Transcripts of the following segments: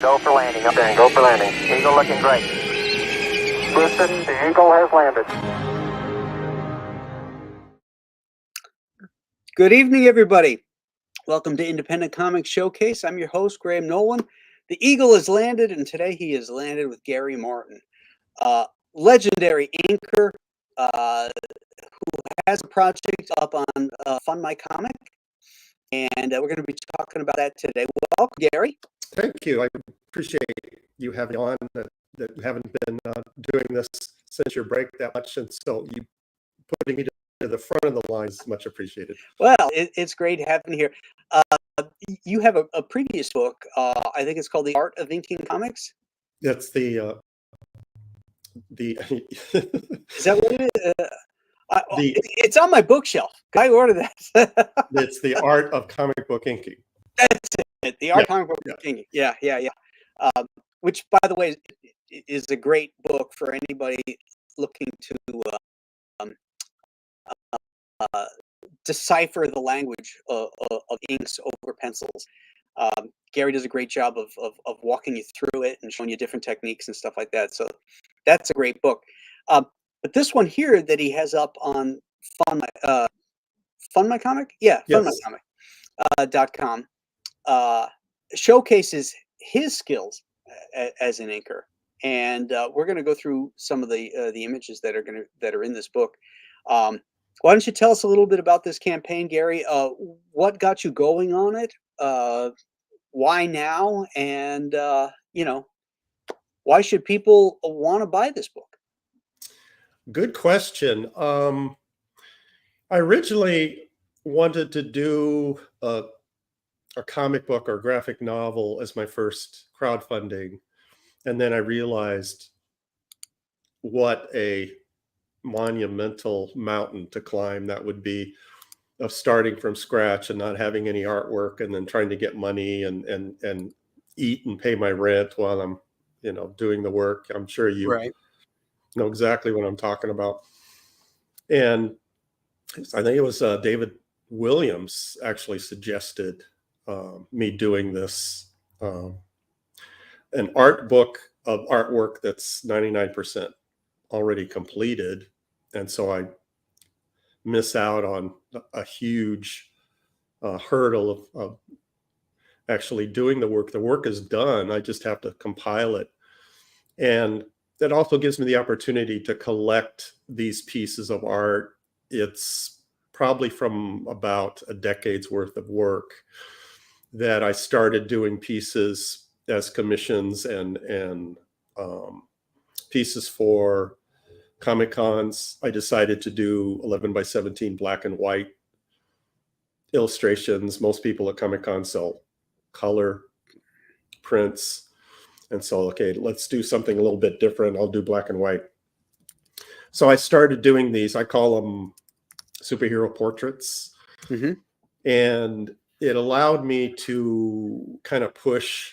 Go for landing. Okay, go for landing. Eagle looking great. Houston, the Eagle has landed. Good evening, everybody. Welcome to Independent Comics Showcase. I'm your host, Graham Nolan. The Eagle has landed, and today he has landed with Gary Martin, legendary inker who has a project up on Fund My Comic, and we're going to be talking about that today. Welcome, Gary. Thank you. I appreciate you having me on. That you haven't been doing this since your break that much, and so you putting me to the front of the line is much appreciated. Well, it's great having you here. You have a previous book. I think it's called The Art of Inking Comics. That's the Is that what it is? It's on my bookshelf. I ordered that. It's The Art of Comic Book Inking. That's it. The Art of Comic Book Inking. Yeah. Which, by the way, is a great book for anybody looking to decipher the language of inks over pencils. Gary does a great job of walking you through it and showing you different techniques and stuff like that. So that's a great book. But this one here that he has up on Fund My Comic? Yeah, Yes. fundmycomic.com showcases his skills as an inker. And we're going to go through some of the images that are in this book. Why don't you tell us a little bit about this campaign, Gary? What got you going on it? Why now? And why should people want to buy this book? Good question. I originally wanted to do a comic book or graphic novel as my first crowdfunding, and then I realized what a monumental mountain to climb that would be, of starting from scratch and not having any artwork, and then trying to get money and eat and pay my rent while I'm doing the work. I'm sure you know exactly what I'm talking about. And I think it was David Williams actually suggested me doing this, an art book of artwork that's 99% already completed, and so I miss out on a huge hurdle of actually doing the work. The work is done. I just have to compile it, and that also gives me the opportunity to collect these pieces of art. It's probably from about a decade's worth of work that I started doing pieces as commissions and pieces for Comic Cons. I decided to do 11x17 black and white illustrations. Most people at Comic Con sell color prints, and so okay, let's do something a little bit different. I'll do black and white. So I started doing these. I call them superhero portraits. Mm-hmm. And it allowed me to kind of push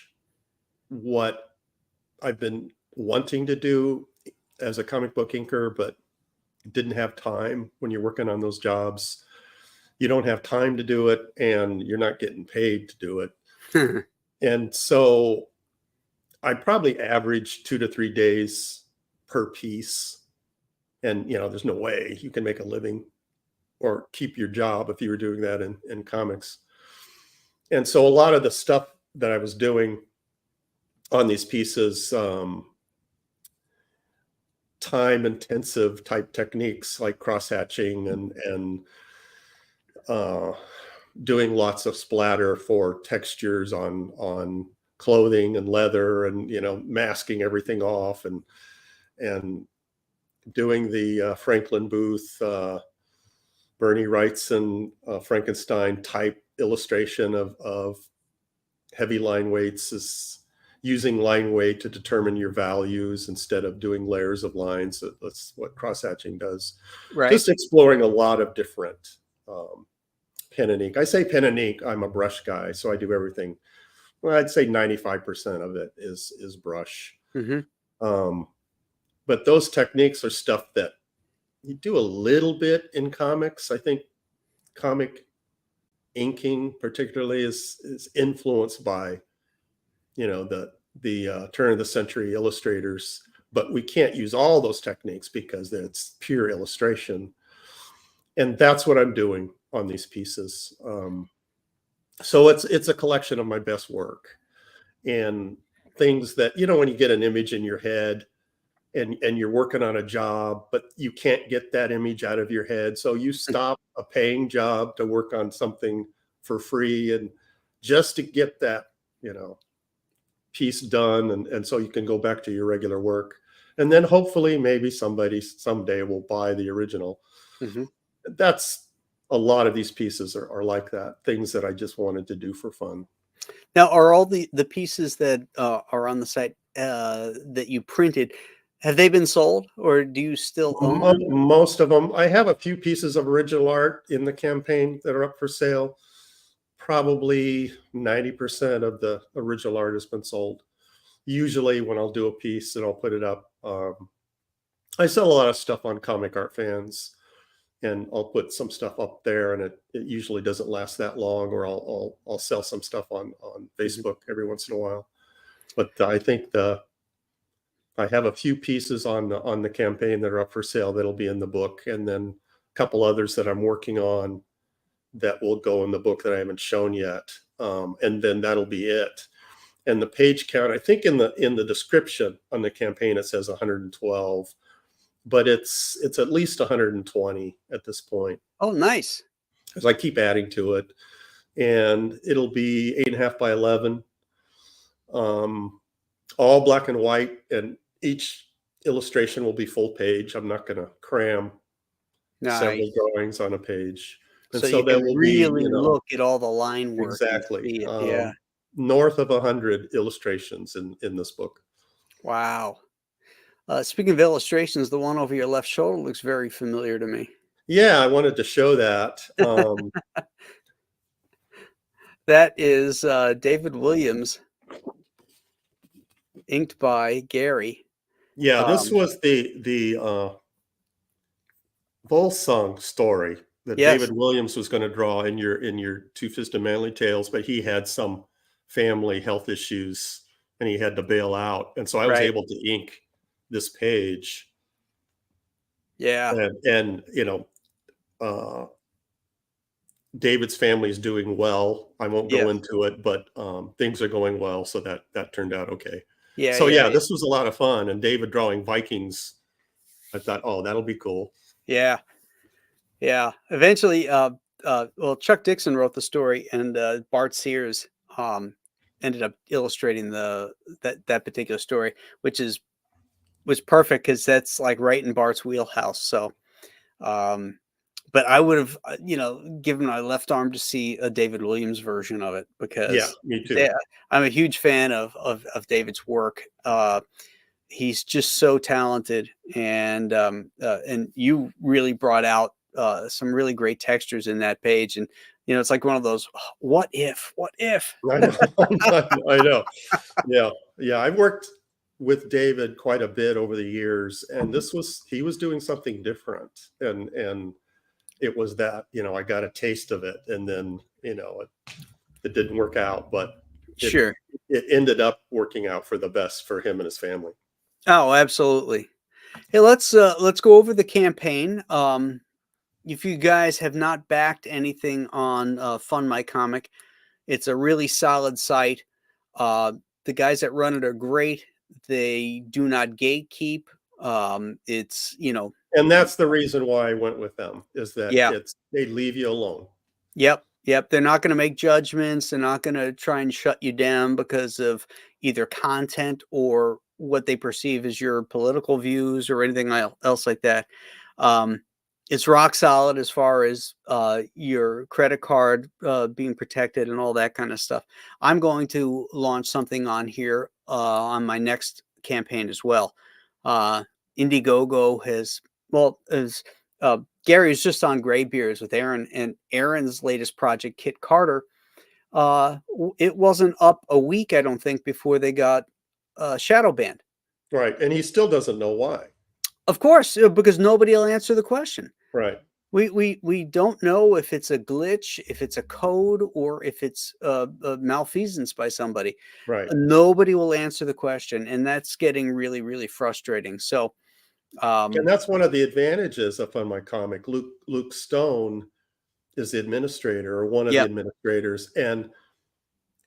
what I've been wanting to do as a comic book inker, but didn't have time. When you're working on those jobs, you don't have time to do it, and you're not getting paid to do it. And so I probably averaged 2 to 3 days per piece. And, there's no way you can make a living or keep your job if you were doing that in comics. And so a lot of the stuff that I was doing on these pieces, time intensive type techniques like cross hatching and doing lots of splatter for textures on clothing and leather, and masking everything off, and doing the Franklin Booth, Bernie Wrightson, Frankenstein type illustration of heavy line weights, is using line weight to determine your values instead of doing layers of lines. That's what cross-hatching does. Right. Just exploring a lot of different pen and ink. I say pen and ink, I'm a brush guy, so I do everything. Well, I'd say 95% of it is brush. Mm-hmm. But those techniques are stuff that you do a little bit in comics. I think comic inking particularly is influenced by the turn of the century illustrators, but we can't use all those techniques because it's pure illustration. And that's what I'm doing on these pieces. So it's a collection of my best work and things that, when you get an image in your head and you're working on a job, but you can't get that image out of your head. So you stop a paying job to work on something for free and just to get that, piece done. And so you can go back to your regular work. And then hopefully maybe somebody someday will buy the original. Mm-hmm. That's a lot of these pieces are like that, things that I just wanted to do for fun. Now, are all the pieces that are on the site that you printed, have they been sold, or do you still own them? Most of them. I have a few pieces of original art in the campaign that are up for sale. Probably 90% of the original art has been sold. Usually when I'll do a piece and I'll put it up, I sell a lot of stuff on Comic Art Fans, and I'll put some stuff up there, and it usually doesn't last that long, or I'll sell some stuff on Facebook every once in a while. But I think I have a few pieces on the campaign that are up for sale that'll be in the book, and then a couple others that I'm working on that will go in the book that I haven't shown yet, and then that'll be it. And the page count, I think in the description on the campaign it says 112, but it's at least 120 at this point. Oh, nice! Because I keep adding to it, and it'll be 8.5 by 11, all black and white, and each illustration will be full page. I'm not going to cram several drawings on a page. And so you that can will really be, look at all the line work. Exactly. Yeah. North of 100 illustrations in this book. Wow. Speaking of illustrations, the one over your left shoulder looks very familiar to me. Yeah, I wanted to show that. That is David Williams, inked by Gary. Yeah, this was the Volsung story that David Williams was going to draw in your Two-Fisted Manly Tales, but he had some family health issues and he had to bail out, and so I was able to ink this page. Yeah, and David's family is doing well. I won't go into it, but things are going well, so that turned out okay. Yeah. So this was a lot of fun, and David drawing Vikings, I thought, oh, that'll be cool. Yeah. Eventually, Chuck Dixon wrote the story, and Bart Sears ended up illustrating that particular story, which was perfect because that's like right in Bart's wheelhouse. So, but I would have, given my left arm to see a David Williams version of it, because me too. I'm a huge fan of David's work. He's just so talented, and you really brought out some really great textures in that page, and it's like one of those what if. I know. Yeah. I've worked with David quite a bit over the years, and he was doing something different, and it was that I got a taste of it, and then it didn't work out, but it ended up working out for the best for him and his family. Oh, absolutely. Hey, let's go over the campaign. If you guys have not backed anything on Fund My Comic, it's a really solid site. The guys that run it are great. They do not gatekeep. It's and that's the reason why I went with them, is that they leave you alone. Yep. They're not going to make judgments. They're not going to try and shut you down because of either content or what they perceive as your political views or anything else like that. It's rock solid as far as your credit card being protected and all that kind of stuff. I'm going to launch something on here on my next campaign as well. Indiegogo Gary is just on Graybeards with Aaron, and Aaron's latest project, Kit Carter, it wasn't up a week, I don't think, before they got shadow banned. Right, and he still doesn't know why. Of course, because nobody will answer the question. Right. We don't know if it's a glitch, if it's a code, or if it's a malfeasance by somebody. Right. Nobody will answer the question, and that's getting really, really frustrating. So, And that's one of the advantages of on my comic. Luke Stone is the administrator or one of the yep, administrators, and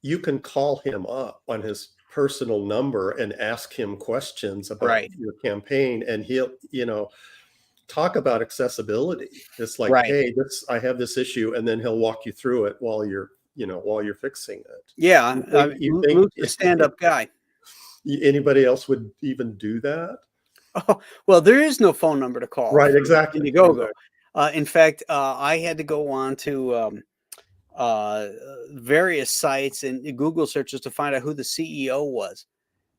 you can call him up on his personal number and ask him questions about right, your campaign, and he'll, talk about accessibility. It's like, right. hey, I have this issue, and then he'll walk you through it while you're fixing it. Yeah, You think Luke's a stand-up guy. anybody else would even do that? Oh, well, there is no phone number to call Right, for exactly, Indiegogo. exactly. In fact, I had to go on to uh, various sites and Google searches to find out who the CEO was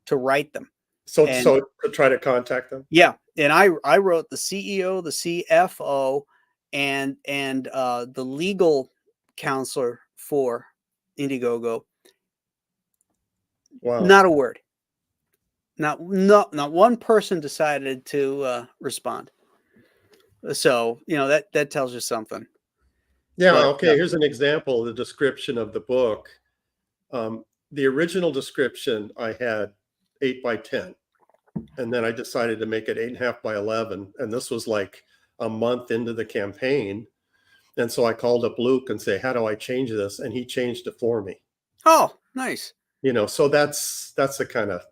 to write them. So And to try to contact them. yeah, and I wrote the CEO, the CFO, and the legal counselor for Indiegogo. Wow. Not a word. Not one person decided to respond. So that tells you something. Yeah, But okay, here's an example, the description of the book. The original description I had 8 by 10, and then I decided to make it 8.5 by 11, and this was like a month into the campaign. And so I called up Luke and say, how do I change this? And he changed it for me. oh, nice. So that's the kind of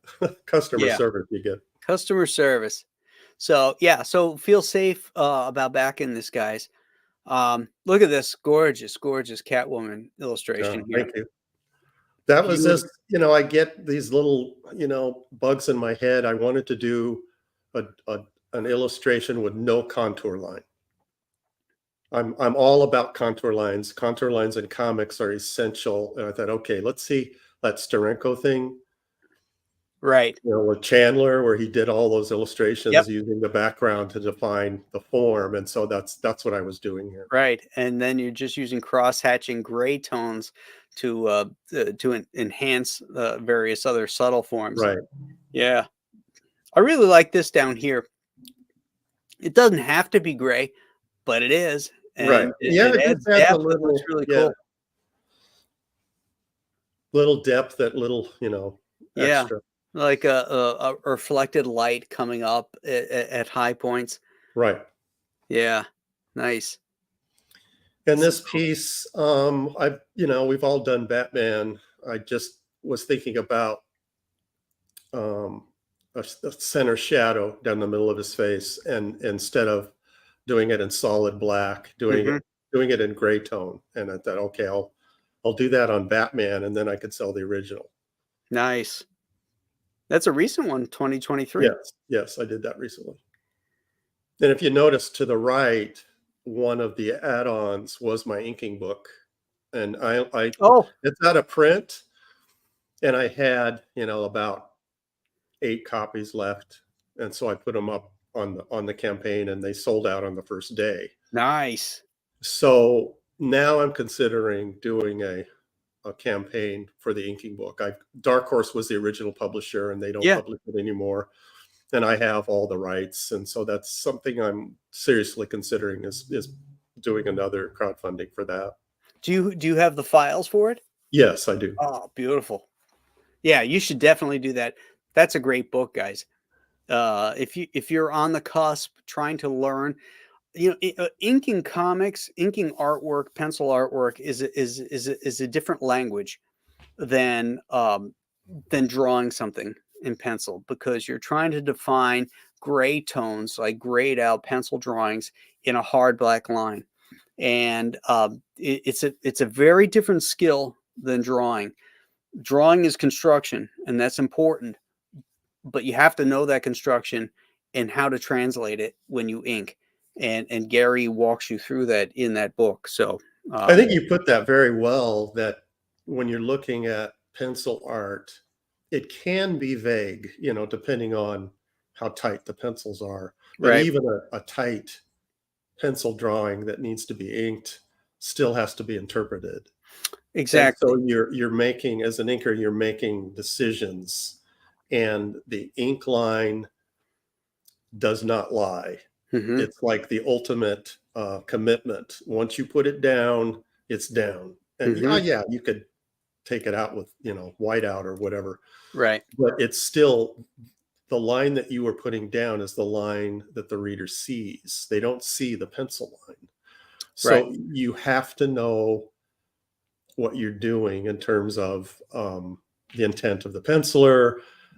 customer Yeah, service you get. customer service. So yeah, so feel safe about backing this, guys. Look at this gorgeous Catwoman illustration here. Thank you. That was Beautiful. just, I get these little, bugs in my head. I wanted to do an illustration with no contour line. I'm all about contour lines. Contour lines in comics are essential. And I thought, okay, let's see that Steranko thing, Right. with Chandler, where he did all those illustrations Yep. using the background to define the form. And so that's what I was doing here. Right. And then you're just using cross-hatching gray tones to enhance various other subtle forms. Right. Yeah. I really like this down here. It doesn't have to be gray, but it is. Right. And Yeah, it it adds just adds a depth. It little, looks really cool. little depth, that little, Yeah. extra. Like a reflected light coming up at high points. Right. Yeah. Nice. And this piece, we've all done Batman. I just was thinking about a center shadow down the middle of his face, and instead of doing it in solid black, Mhm. doing it in gray tone. And I thought, okay, I'll do that on Batman, and then I could sell the original. Nice. That's a recent one, 2023. Yes, I did that recently. And if you notice to the right, one of the add-ons was my inking book, and Oh, it's out of print, and I had about 8 copies left, and so I put them up on the campaign, and they sold out on the first day. nice. So now I'm considering doing a campaign for the inking book. Dark Horse was the original publisher, and they don't Yeah. publish it anymore, and I have all the rights, and so that's something I'm seriously considering is doing another crowdfunding for that. Do you have the files for it? Yes, I do. Oh, beautiful. Yeah, you should definitely do that. That's a great book, guys. If you're on the cusp trying to learn, inking comics, inking artwork, pencil artwork is a different language than drawing something in pencil, because you're trying to define gray tones, like grayed out pencil drawings in a hard black line. And it's a very different skill than drawing. Drawing is construction, and that's important, but you have to know that construction and how to translate it when you ink. And Gary walks you through that in that book. So I think you put that very well, that when you're looking at pencil art, it can be vague, depending on how tight the pencils are. But right, even a tight pencil drawing that needs to be inked still has to be interpreted. And exactly. so you're making, as an inker, you're making decisions, and the ink line does not lie. Mm-hmm. It's like the ultimate commitment. Once you put it down, it's down. And Mm-hmm. yeah, you could take it out with, whiteout or whatever, Right. but it's still the line that you are putting down is the line that the reader sees. They don't see the pencil line. Right. So you have to know what you're doing in terms of the intent of the penciler.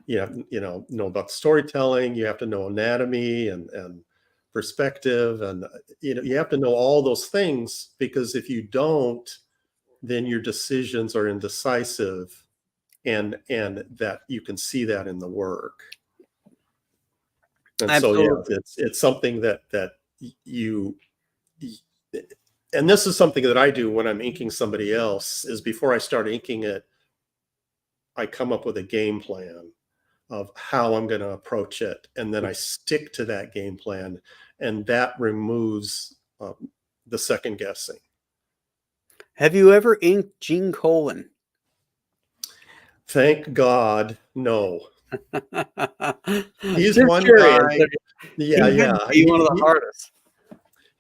Know about the storytelling. You have to know anatomy and perspective, and you have to know all those things, because if you don't, then your decisions are indecisive, and that you can see that in the work. And so Absolutely. it's something that you and this is something that I do when I'm inking somebody else, is before I start inking it, I come up with a game plan of how I'm going to approach it, and then I stick to that game plan, and that removes the second guessing. Have you ever inked Gene Colan? Thank God, no. He's Just one curious. guy. Yeah, He had yeah. to be one of the hardest.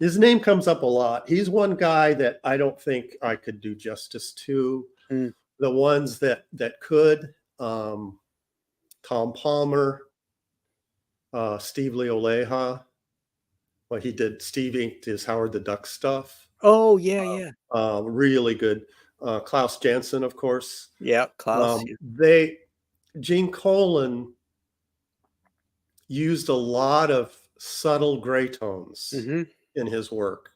His name comes up a lot. He's one guy that I don't think I could do justice to. Mm. The ones that could, Tom Palmer, Steve Leoleha. Well, Steve inked his Howard the Duck stuff. Oh, yeah, yeah. Really good. Klaus Janson, of course. Yeah, Klaus. Gene Colan used a lot of subtle gray tones Mm-hmm. in his work.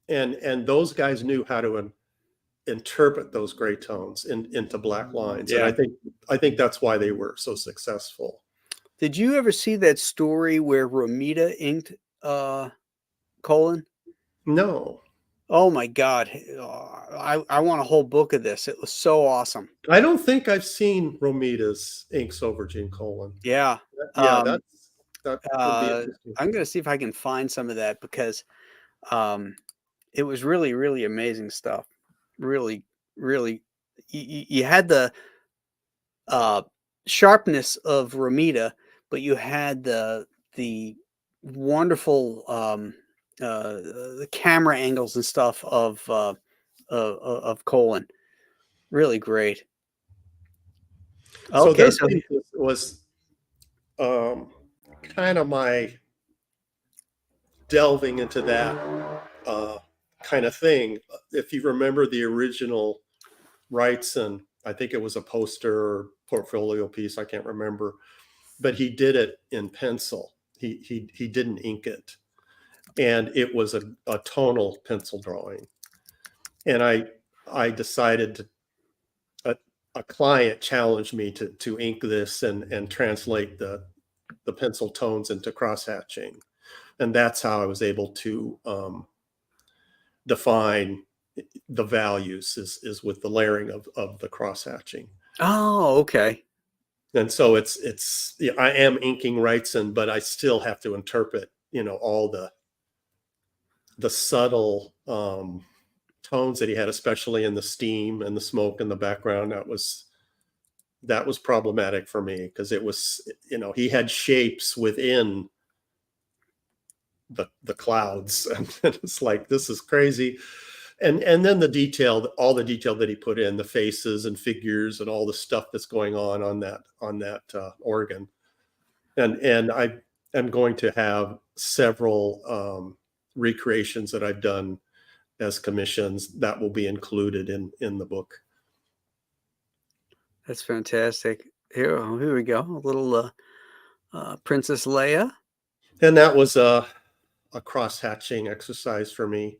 And those guys knew how to interpret those gray tones into black lines. Yeah. And I think that's why they were so successful. Did you ever see that story where Romita inked Colan? No. Oh my God. I want a whole book of this. It was so awesome. I don't think I've seen Romita's inks over Gene Colan. Yeah. Yeah, that would be interesting. I'm going to see if I can find some of that, because it was really, really amazing stuff. Really, really. You had the sharpness of Romita, but you had the wonderful the camera angles and stuff of Colan. Really great. So Okay, their so thesis was kind of my delving into that kind of thing. If you remember the original Wrightson, I think it was a poster or portfolio piece, I can't remember, but he did it in pencil. He didn't ink it, and it was a tonal pencil drawing. And I decided to, a client challenged me to ink this and translate the pencil tones into cross hatching, and that's how I was able to define the values is with the layering of the cross hatching. oh, okay. And so it's I am inking Wrightson, but I still have to interpret all the subtle tones that he had, especially in the steam and the smoke in the background. That was problematic for me, because it was, he had shapes within the clouds, and it's like, this is crazy. And then all the detail that he put in, the faces and figures and all the stuff that's going on that organ. And I am going to have several recreations that I've done as commissions that will be included in the book. That's fantastic. Here we go. A little Princess Leia. And that was a cross hatching exercise for me.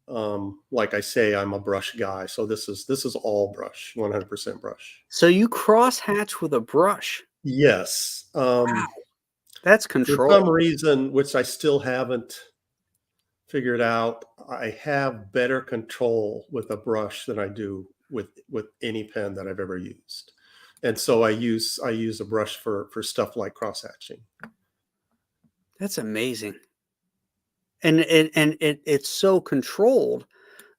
Like I say, I'm a brush guy, so this is all brush, 100% brush. So you cross hatch with a brush? Yes. Wow, that's For control. some reason, which I still haven't figured out, I have better control with a brush than I do with any pen that I've ever used. And so I use a brush for stuff like cross hatching. That's amazing. And it's so controlled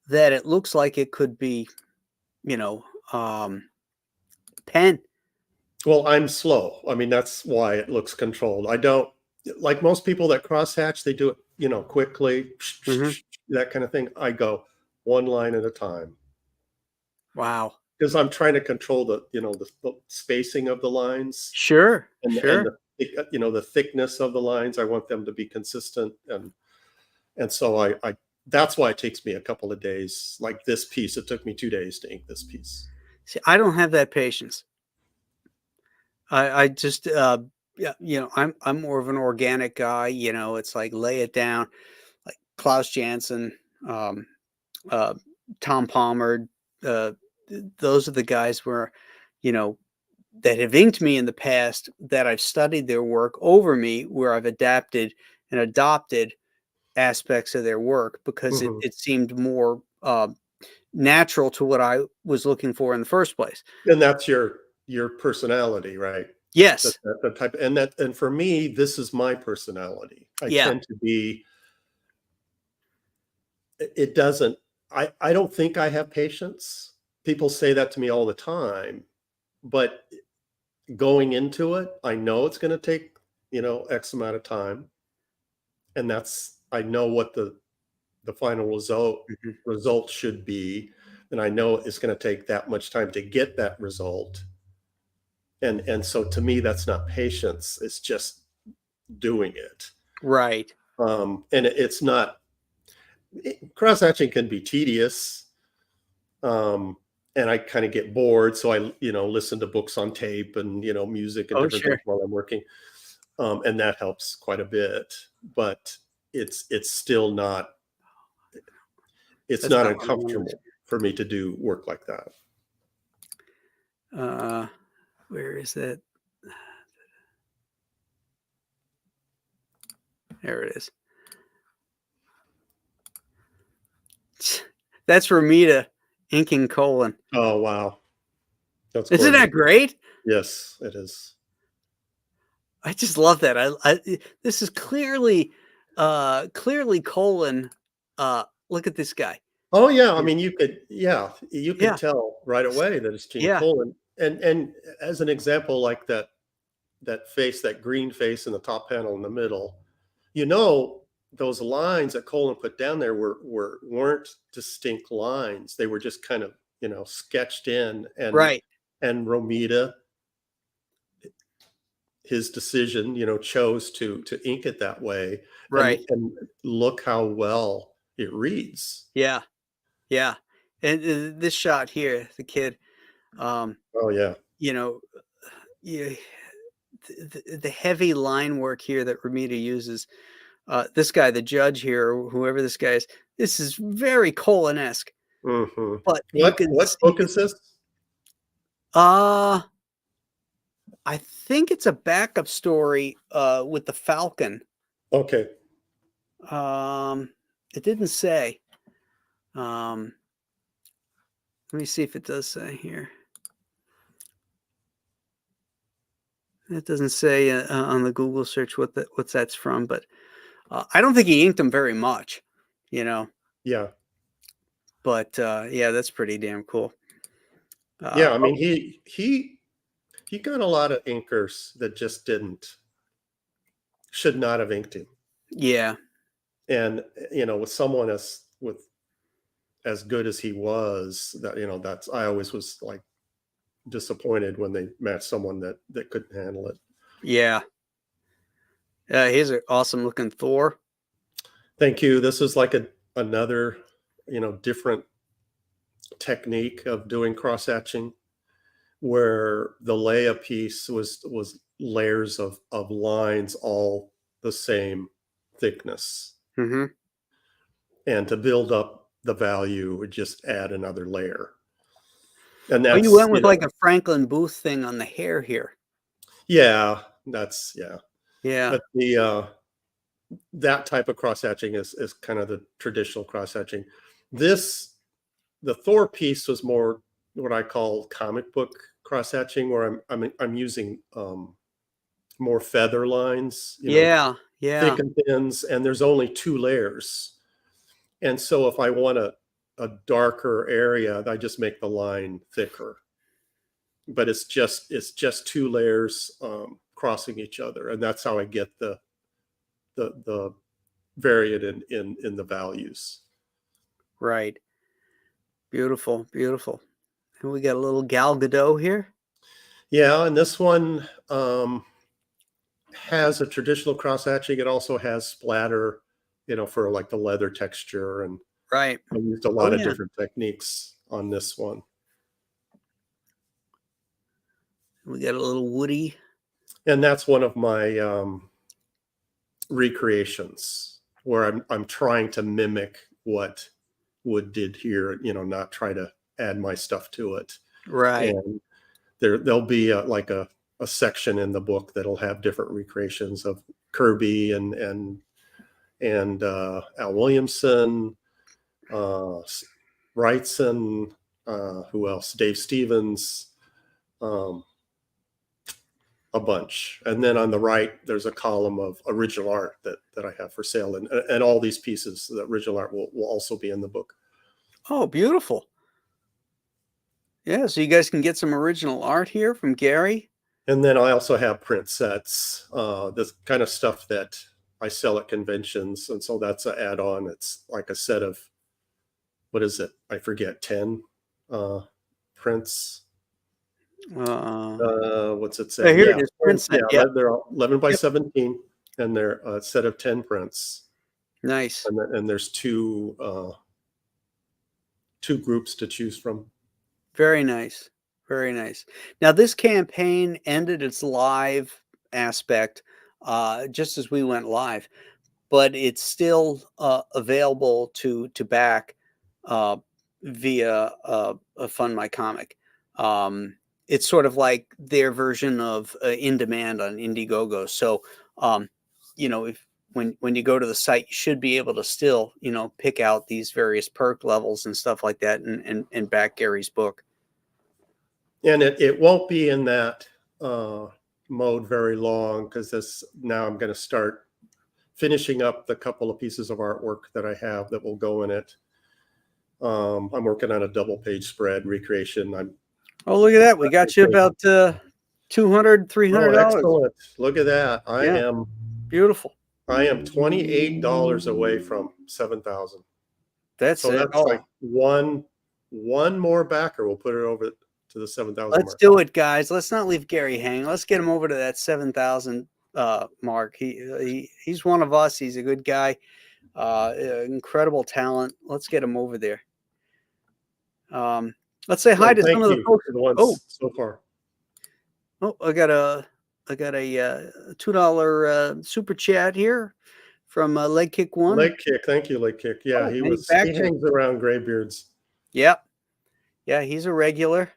that it looks like it could be, pen. Well, I'm slow. I mean, that's why it looks controlled. I don't, like most people that cross hatch, they do it quickly, Hmm. that kind of thing. I go one line at a time Wow. because I'm trying to control the spacing of the lines Sure. and Sure. the thickness of the lines. I want them to be consistent, and so I that's why it takes me a couple of days. Like this piece, it took me 2 days to ink this piece. See, I don't have that patience. I just yeah, I'm more of an organic guy. It's like lay it down, like Klaus Janson, um, uh, Tom Palmer. Uh, those are the guys where, you know, that have inked me in the past that I've studied their work over me, where I've adapted and adopted aspects of their work because it, Mhm. it seemed more natural to what I was looking for in the first place. And that's your personality, right? Yes. The type, and for me, this is my personality. I Yeah. tend to be. It doesn't. I don't think I have patience. People say that to me all the time, but going into it, I know it's going to take X amount of time, and that's I know what the final Mhm. result should be, and I know it's going to take that much time to get that result. And so to me, that's not patience. It's just doing it. Right. And it's not cross hatching can be tedious. And I kind of get bored, so I listen to books on tape and music and Oh, different things sure. while I'm working, and that helps quite a bit. But it's still not it's That's not not what I wanted. uncomfortable for me to do work like that. Uh, where is that? There it is. That's Ramita inking colon. Oh wow, that's Isn't gorgeous. that great? Yes, it is. I just love that. This is clearly colon. Look at this guy. Oh yeah, I Yeah. mean you could Yeah. tell right away that it's Gene Yeah. Colan. And as an example, like that face, that green face in the top panel in the middle, those lines that Colin put down there weren't distinct lines. They were just kind of sketched in, Right. and Romita, his decision, chose to ink it that way, and Right. look how well it reads. Yeah. Yeah. And this shot here, the kid, um, Oh yeah. you know, yeah, the heavy line work here that Ramita uses. This guy, the judge here, or whoever this guy is, this is very Colin-esque, Hmm. but you What can what you book can is this? uh I think it's a backup story with the Falcon. Okay. Um it didn't say. Um Let me see if it does say here. It doesn't say on the Google search what that's from, but I don't think he inked them very much, you know. Yeah. But yeah, that's pretty damn cool. Yeah. I mean, Oh, he got a lot of inkers that just should not have inked him. yeah, And with someone as good as he was, that's I always was like disappointed when they matched someone that couldn't handle it. yeah. Here's an awesome looking Thor. Thank you. This is like another different technique of doing cross hatching, where the layup piece was layers of lines all the same thickness, Hmm. and to build up the value would just add another layer. And Oh, you that's went with like a Franklin Booth thing on the hair here. yeah, that's yeah. Yeah, But that type of cross hatching is kind of the traditional cross hatching. This the Thor piece was more what I call comic book cross hatching, where I'm using more feather lines, yeah, yeah. thick and thins, and there's only two layers. And so if I want a darker area, I just make the line thicker. But it's just two layers crossing each other, and that's how I get the vary it in the values. Right. Beautiful, beautiful. And we got a little Gal Gadot here. Yeah, and this one has a traditional cross hatching. It also has splatter, for like the leather texture, and Right. I used a lot of different techniques on this one. We got a little Woody. And that's one of my recreations where I'm trying to mimic what Wood did here, not try to add my stuff to it. Right. And there'll be like a section in the book that'll have different recreations of Kirby and Al Williamson, Wrightson, who else? Dave Stevens, a bunch. And then on the right, there's a column of original art that I have for sale. And all these pieces, the original art will also be in the book. Oh, beautiful. Yeah, so you guys can get some original art here from Gary. And then I also have print sets, this kind of stuff that I sell at conventions. And so that's an add-on. It's like a set of, what is it? I forget, 10 prints. What's it say? Here it is. Print set. Yeah, they're 11 by 17, and they're a set of 10 prints. Nice. And there's two groups to choose from. Very nice. Very nice. Now, this campaign ended its live aspect just as we went live, but it's still available to back via Fund My Comic. It's sort of like their version of In Demand on Indiegogo. So, if when you go to the site, you should be able to still, pick out these various perk levels and stuff like that and back Gary's book. And it won't be in that mode very long, because now I'm going to start finishing up the couple of pieces of artwork that I have that will go in it. I'm working on a double page spread recreation. Oh, look at that. We got you about $200, $300. Oh, excellent. Look at that. I am beautiful. I am $28 away from 7,000. That's like one more backer. We'll put it over to the 7,000 Let's mark. do it, guys. Let's not leave Gary hanging. Let's get him over to that 7,000 mark. He's one of us. He's a good guy. Incredible talent. Let's get him over there. Let's say hi to some of the folks. So far. Oh, I got a $2 super chat here from Leg Kick One. Leg Kick, thank you, Leg Kick. Yeah, he hangs around Graybeards. Yep. Yeah, he's a regular.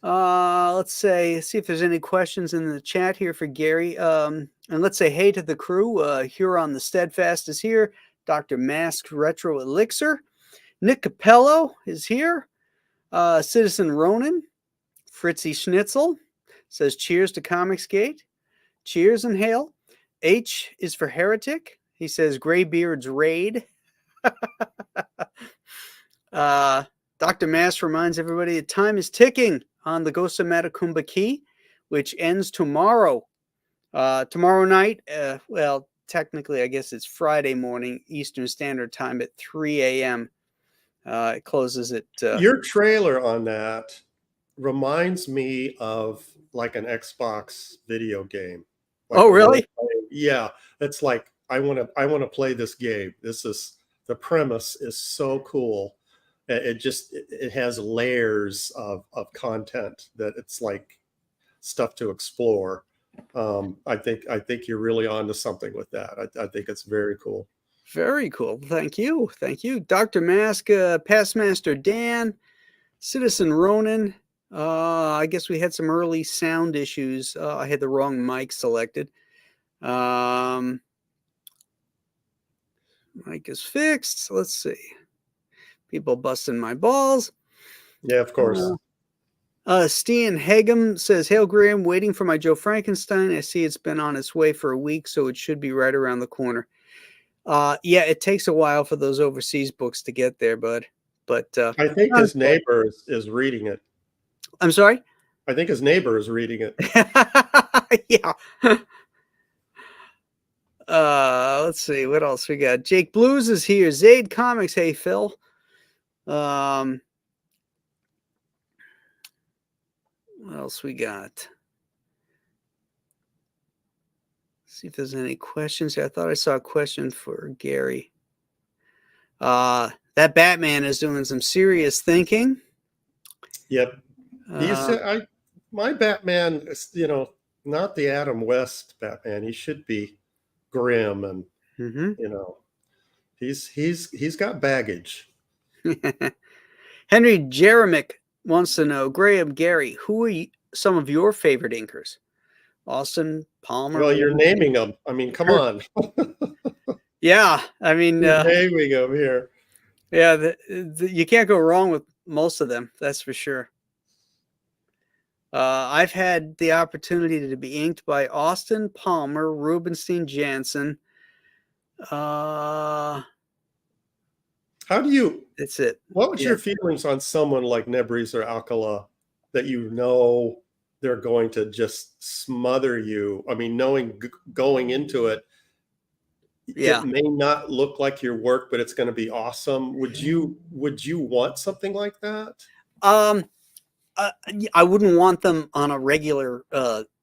Let's see if there's any questions in the chat here for Gary. And let's say hey to the crew. Huron the Steadfast is here. Dr. Masked Retro Elixir. Nick Capello is here. Citizen Ronan. Fritzy Schnitzel says cheers to Comicsgate. Cheers and hail. H is for Heretic. He says Graybeard's Raid. Dr. Mass reminds everybody that time is ticking on the Ghost of Matacumba Key, which ends tomorrow. Tomorrow night, well, technically, I guess it's Friday morning, Eastern Standard Time at 3 a.m. It closes at... Your trailer on that reminds me of like an Xbox video game. Like, oh, really? Yeah. It's like, I want to play this game. The premise is so cool. It has layers of content that it's like stuff to explore. I think you're really onto something with that. I think it's very cool. Very cool. Thank you. Thank you. Dr. Mask, Pastmaster Dan, Citizen Ronan. I guess we had some early sound issues. I had the wrong mic selected. Mic is fixed. Let's see. People busting my balls. Yeah, of course. Stian Hagem says, Hail Graham, waiting for my Joe Frankenstein. I see it's been on its way for a week, so it should be right around the corner. Yeah, it takes a while for those overseas books to get there, bud. But I think his neighbor is reading it. I'm sorry? I think his neighbor is reading it. Yeah. Let's see what else we got. Jake Blues is here. Zaid Comics. Hey, Phil. What else we got? See if there's any questions here. I thought I saw a question for Gary. That Batman is doing some serious thinking. Yep. My Batman is, not the Adam West Batman. He should be grim and he's got baggage. Henry Jeremick wants to know, Graham, Gary, who are some of your favorite inkers? Austin, Palmer. Well, you're naming them. I mean, come on. Yeah, I mean, you're naming them here. Yeah, you can't go wrong with most of them. That's for sure. I've had the opportunity to be inked by Austin, Palmer, Rubenstein, Jansen. How do you? That's it. What was your feelings on someone like Nebris or Alcala that they're going to just smother you? I mean, knowing going into it, it may not look like your work, but it's going to be awesome. Would you want something like that? I wouldn't want them on a regular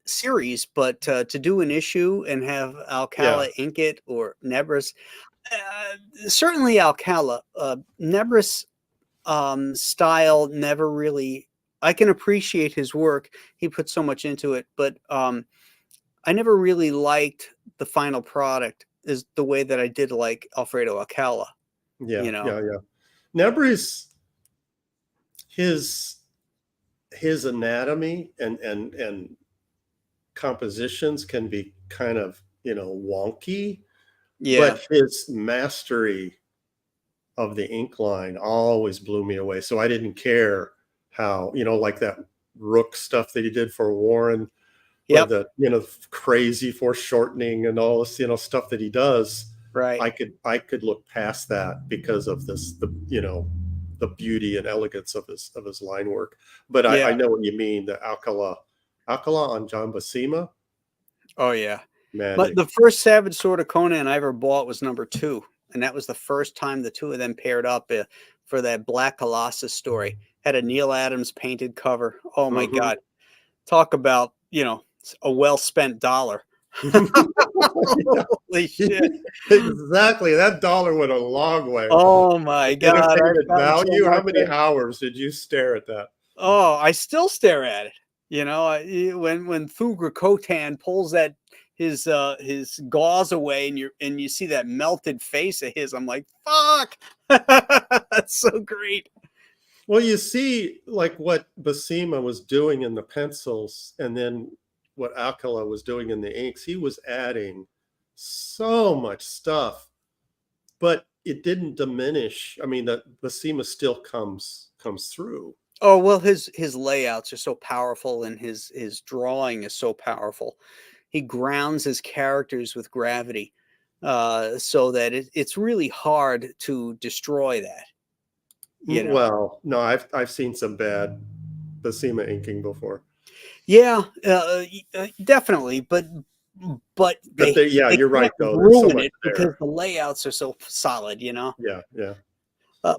series, but to do an issue and have Alcala ink it or Nebris, certainly Alcala. Nebris style never really. I can appreciate his work. He put so much into it, but I never really liked the final product is the way that I did like Alfredo Alcala. Yeah. Nebris, his anatomy and compositions can be kind of wonky, but his mastery of the ink line always blew me away. So I didn't care how like that Rook stuff that he did for Warren, the crazy foreshortening and all this stuff that he does. Right. I could look past that because of the beauty and elegance of his line work. But I know what you mean. The Alcala on John Buscema. Oh yeah. Magic. But the first Savage Sword of Conan I ever bought was #2, and that was the first time the two of them paired up for that Black Colossus story. Had a Neil Adams painted cover. Oh my God! Talk about a well-spent dollar. Holy shit! Exactly, that dollar went a long way. Oh my God! Value. How many hours did you stare at that? Oh, I still stare at it. When Thugra Khotan pulls his gauze away and you see that melted face of his, I'm like, fuck. That's so great. Well, you see like what Buscema was doing in the pencils and then what Alcala was doing in the inks. He was adding so much stuff, but it didn't diminish. I mean, that Buscema still comes through. Oh, well, his layouts are so powerful and his drawing is so powerful. He grounds his characters with gravity so that it's really hard to destroy that. Well, no, I've seen some bad Buscema inking before. Yeah, definitely, but you're right though. Ruin it because the layouts are so solid. Yeah.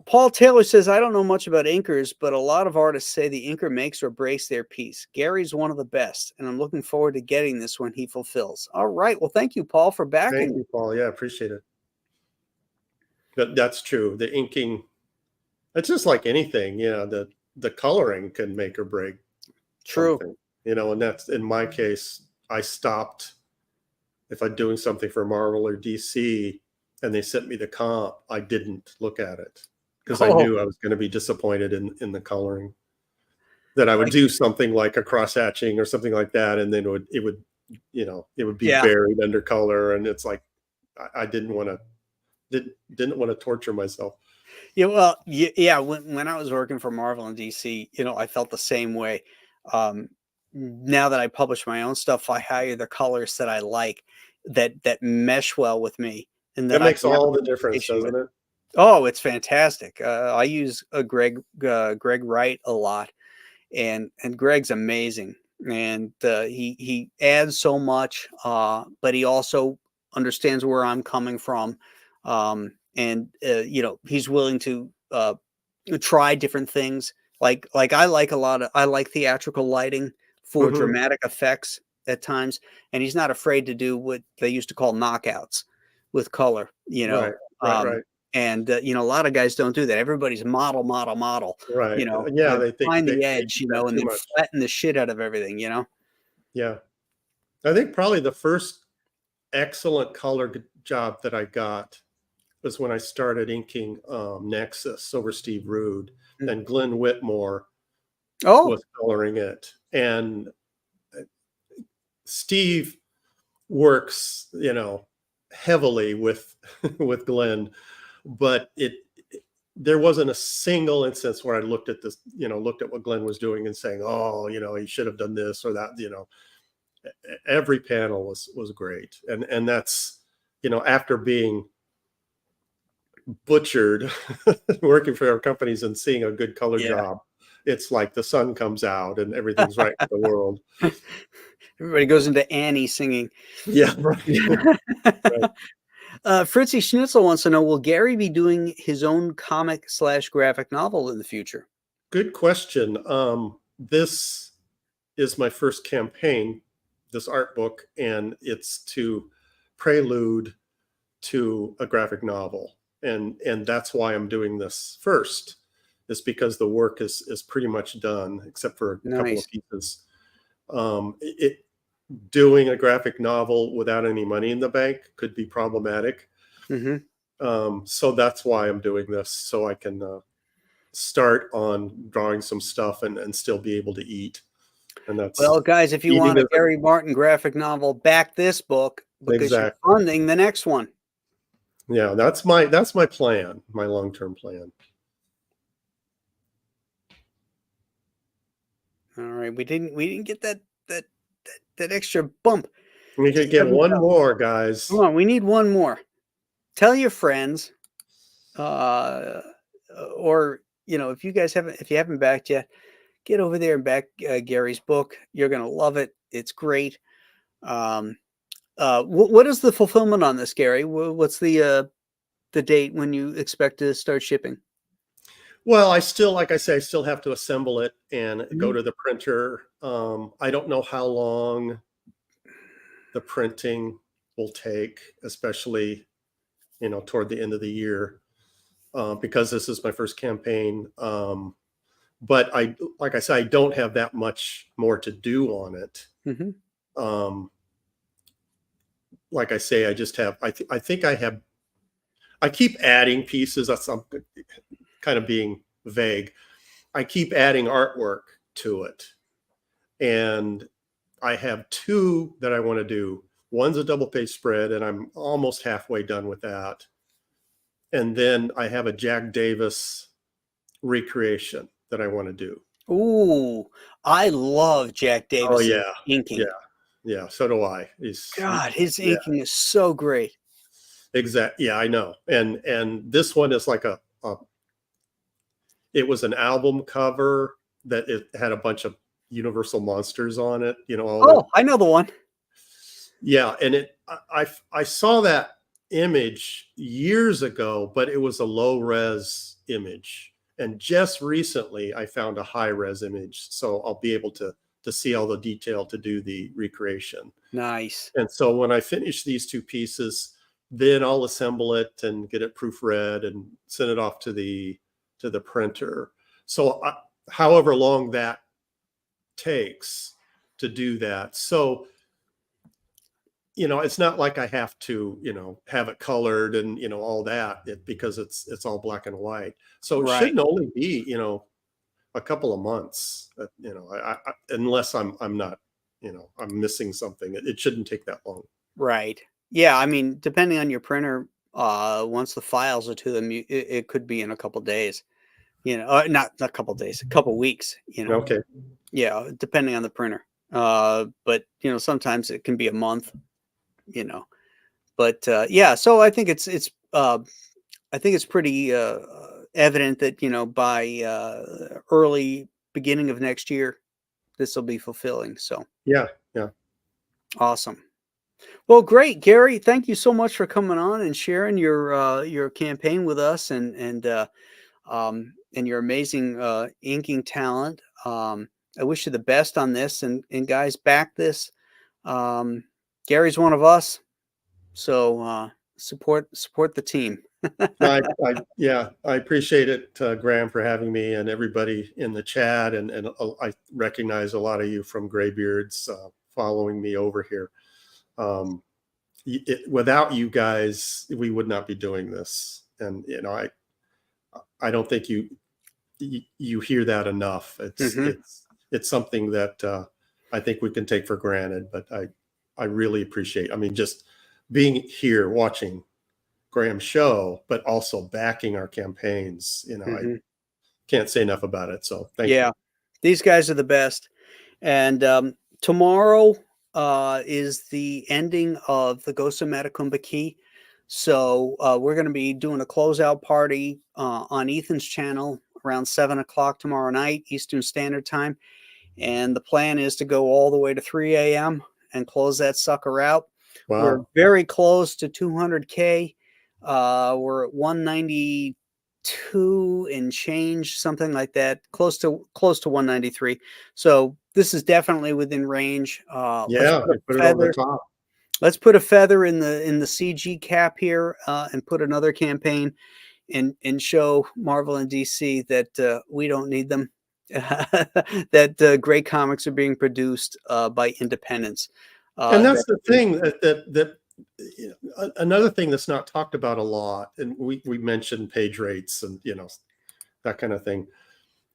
Paul Taylor says, I don't know much about inkers, but a lot of artists say the inker makes or breaks their piece. Gary's one of the best, and I'm looking forward to getting this when he fulfills. All right. Well, thank you, Paul, for backing. Thank you, Paul. Yeah, appreciate it. But that's true. The inking, it's just like anything, the coloring can make or break. True. Something, and that's in my case, I stopped if I'm doing something for Marvel or DC and they sent me the comp, I didn't look at it because I knew I was going to be disappointed in the coloring. That I would do something like a cross hatching or something like that, and then it would be buried under color, and it's like I didn't want to torture myself. Yeah, well, yeah. When I was working for Marvel and DC, I felt the same way. Now that I publish my own stuff, I hire the colors that I like that mesh well with me, and that makes all the difference, doesn't it? Oh, it's fantastic. I use Greg Wright a lot, and Greg's amazing, and he adds so much, but he also understands where I'm coming from, and he's willing to try different things. Like I like theatrical lighting for Mhm. dramatic effects at times, and he's not afraid to do what they used to call knockouts with color. Right, right, right, And a lot of guys don't do that. Everybody's model, model, model. right. Yeah, they think Find the they edge, do that and too then much. flatten the shit out of everything. Yeah. I think probably the first excellent color job that I got was when I started inking Nexus over Steve Rude, Mm. and Glenn Whitmore Oh, was coloring it. And Steve works, heavily with with Glenn, but there wasn't a single instance where I looked at this, looked at what Glenn was doing and saying, oh, he should have done this or that. Every panel was great, and that's, after being butchered working for our companies and seeing a good color yeah. job, it's like the sun comes out and everything's right with the world. Everybody goes into Annie singing. Yeah, right. Right. Fritzy Schnitzel wants to know, will Gary be doing his own comic/graphic novel in the future? Good question. This is my first campaign, this art book, and it's to prelude to a graphic novel, and that's why I'm doing this first, is because the work is pretty much done except for a couple of Nice. pieces. It Doing a graphic novel without any money in the bank could be problematic. Hmm. So that's why I'm doing this, so I can start on drawing some stuff and still be able to eat. And that's Well, guys, if you eating want a is Gary Martin graphic novel, back this book because you're exactly. funding the next one. Yeah, that's my plan, my long-term plan. All right, we didn't get that extra bump. We could get one more, guys. Come on, we need one more. Tell your friends, uh, or if you haven't backed yet, get over there and back Gary's book. You're gonna love it. It's great. Um, what is the fulfillment on this, Gary? What's the date when you expect to start shipping? Well, like I say, I still have to assemble it and go Mhm. to the printer. I don't know how long the printing will take, especially, toward the end of the year, because this is my first campaign. But like I said, I don't have that much more to do on it. Mhm. Um, like I say, I just have, I think I keep adding pieces. I'm kind of being vague. I keep adding artwork to it. And I have two that I want to do. One's a double page spread, and I'm almost halfway done with that. And then I have a Jack Davis recreation that I want to do. Ooh, I love Jack Oh Davis's yeah, yeah, inking. yeah. So do I. God, his Yeah, inking is so great. exact. Yeah, I know. And this one is like it was an album cover that it had a bunch of Universal monsters on it. All the Oh, I know the one. Yeah, and I saw that image years ago, but it was a low res image. And just recently I found a high res image, so I'll be able to see all the detail to do the recreation. Nice. And so when I finish these two pieces, then I'll assemble it and get it proofread and send it off to the printer. So however long that takes to do that. So it's not like I have to, have it colored and, all that, because it's all black and white. So it Right. shouldn't only be, a couple of months, unless I'm not, I'm missing something. It shouldn't take that long. Right. Yeah, I mean, depending on your printer, once the files are to them, it could be in a couple days. Not a couple days, a couple weeks. Okay. Yeah, depending on the printer. But sometimes it can be a month. You know, but yeah. So I think it's pretty evident that by early beginning of next year, this will be fulfilling. So Yeah. Yeah. awesome. Well, great, Gary. Thank you so much for coming on and sharing your campaign with us and your amazing inking talent. I wish you the best on this, and guys, back this. Um, Gary's one of us, so support the team. Yeah, I appreciate it, Graham, for having me, and everybody in the chat, and I recognize a lot of you from Graybeards following me over here. Without you guys, we would not be doing this, and I don't think you hear that enough. It's something that I think we can take for granted, but I really appreciate. I mean, just being here watching Graham's show, but also backing our campaigns. I can't say enough about it. So thank you. Yeah, these guys are the best. And tomorrow is the ending of the Ghost of Matacumba Key. So we're going to be doing a closeout party on Ethan's channel around 7 o'clock tomorrow night, Eastern Standard Time. And the plan is to go all the way to 3 a.m. and close that sucker out. Wow. We're very close to 200K. We're at 192 and change, something like that, close to 193. So this is definitely within range. Yeah, put it on the top. Let's put a feather in the CG cap here and put another campaign and show Marvel and DC that we don't need them. That great comics are being produced by independents. And that's the thing that another thing that's not talked about a lot, and we mentioned page rates and that kind of thing.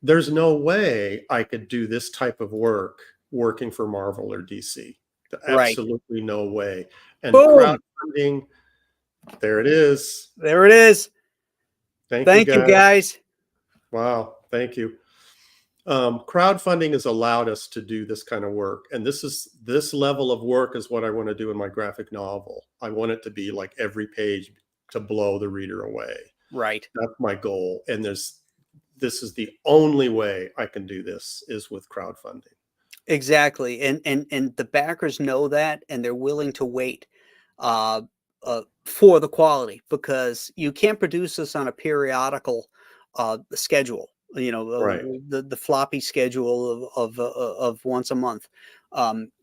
There's no way I could do this type of work working for Marvel or DC. Absolutely no way. And boom, crowdfunding, there it is. There it is. Thank you guys. Wow, thank you. Crowdfunding has allowed us to do this kind of work, and this level of work is what I want to do in my graphic novel. I want it to be like every page to blow the reader away. Right. That's my goal. And this is the only way I can do this is with crowdfunding. Exactly. And the backers know that, and they're willing to wait for the quality, because you can't produce this on a periodical schedule. Right. The floppy schedule of once a month.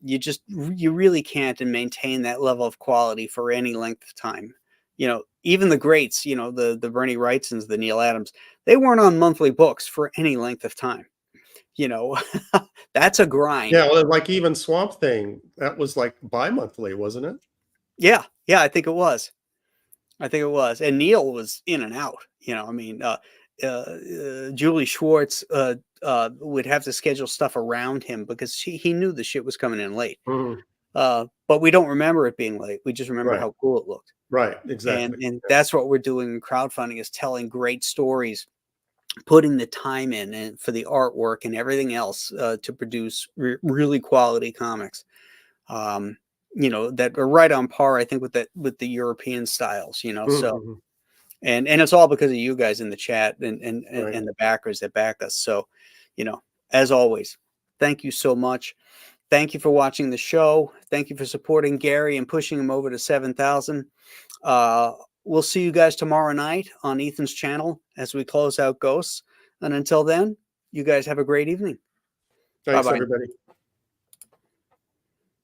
You really can't and maintain that level of quality for any length of time. Even the greats, the Bernie Wrightsons, the Neil Adams, they weren't on monthly books for any length of time. That's a grind. Yeah, well, like even Swamp Thing, that was like bi-monthly, wasn't it? Yeah, I think it was. And Neil was in and out. I mean, Julie Schwartz would have to schedule stuff around him because he knew the shit was coming in late. But we don't remember it being late. We just remember how cool it looked. Right, exactly. And that's what we're doing in crowdfunding, is telling great stories, putting the time in and for the artwork and everything else to produce really quality comics. That are right on par, I think, with the European styles. So. And it's all because of you guys in the chat and the backers that back us. So, as always, thank you so much. Thank you for watching the show. Thank you for supporting Gary and pushing him over to 7,000. We'll see you guys tomorrow night on Ethan's channel as we close out Ghosts. And until then, you guys have a great evening. Thanks, Bye-bye. everybody.